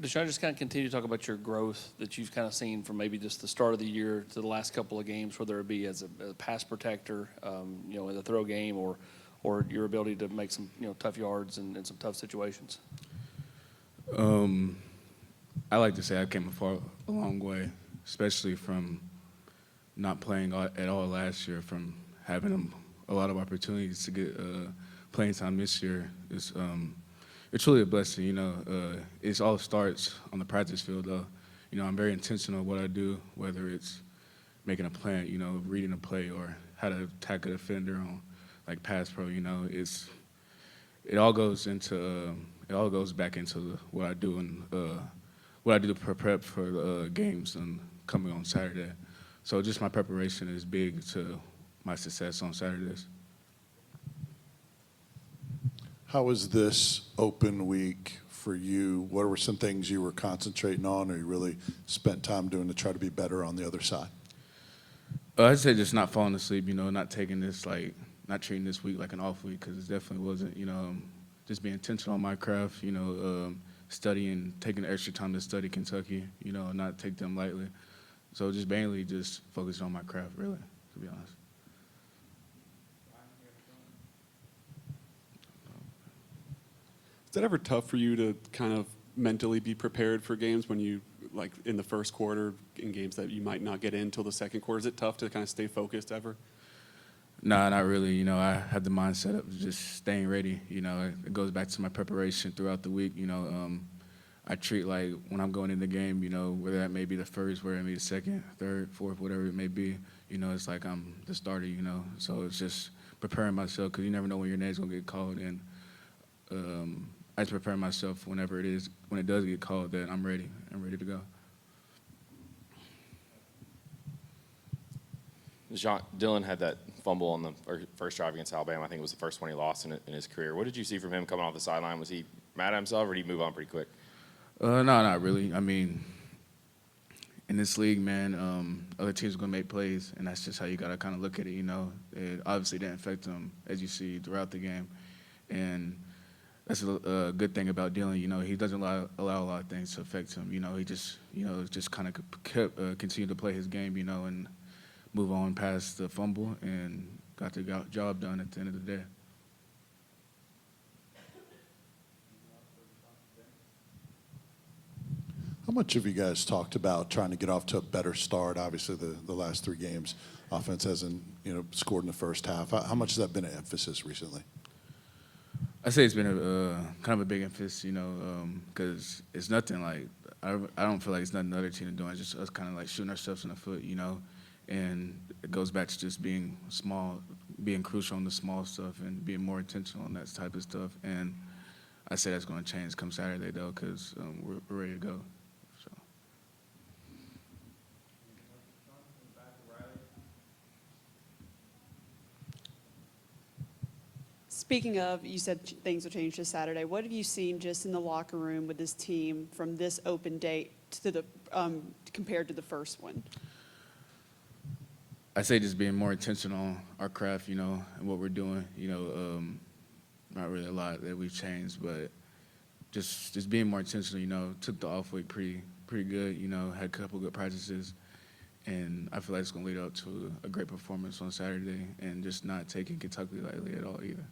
DeSean, just kind of continue to talk about your growth that you've kind of seen from maybe just the start of the year to the last couple of games, whether it be as a pass protector, in the throw game, or your ability to make some tough yards and some tough situations. I like to say I came a long way, especially from not playing at all last year, from having a lot of opportunities to get playing time this year. It's truly a blessing, It all starts on the practice field, though. I'm very intentional what I do, whether it's making a plan, reading a play, or how to attack a defender on like pass pro. It all goes back into what I do and what I do to prep for the games and coming on Saturday. So just my preparation is big to my success on Saturdays. How was this open week for you? What were some things you were concentrating on, or you really spent time doing to try to be better on the other side? I'd say just not falling asleep, not taking this not treating this week like an off week, because it definitely wasn't, just being intentional on my craft, studying, taking the extra time to study Kentucky, and not take them lightly. So just mainly just focusing on my craft, really, to be honest. Is that ever tough for you to kind of mentally be prepared for games when you, like in the first quarter, in games that you might not get in until the second quarter? Is it tough to kind of stay focused ever? No, not really. I have the mindset of just staying ready. It goes back to my preparation throughout the week. I treat like when I'm going in the game, whether that may be the first, whether it may be the second, third, fourth, whatever it may be, it's like I'm the starter, So it's just preparing myself, because you never know when your name's going to get called. And I just prepare myself when it does get called, that I'm ready to go. Dylan had that fumble on the first drive against Alabama. I think it was the first one he lost in his career. What did you see from him coming off the sideline? Was he mad at himself, or did he move on pretty quick? No, not really. I mean, in this league, man, other teams are going to make plays, and that's just how you got to kind of look at it, It obviously didn't affect him, as you see, throughout the game. And that's a good thing about Dylan. He doesn't allow a lot of things to affect him. He just kind of continued to play his game, and move on past the fumble and got the job done at the end of the day. How much have you guys talked about trying to get off to a better start? Obviously, the last 3 games, offense hasn't scored in the first half. How much has that been an emphasis recently? I say it's been kind of a big emphasis, because it's nothing like I don't feel like it's nothing the other team are doing. It's just us kind of like shooting ourselves in the foot, And it goes back to just being small, being crucial on the small stuff, and being more intentional on that type of stuff. And I say that's going to change come Saturday, though, because we're ready to go. So. Speaking of, you said things will change this Saturday. What have you seen just in the locker room with this team from this open date to the compared to the first one? I say just being more intentional on our craft, and what we're doing. Not really a lot that we've changed, but just being more intentional. Took the off week pretty good. Had a couple good practices, and I feel like it's going to lead up to a great performance on Saturday, and just not taking Kentucky lightly at all either.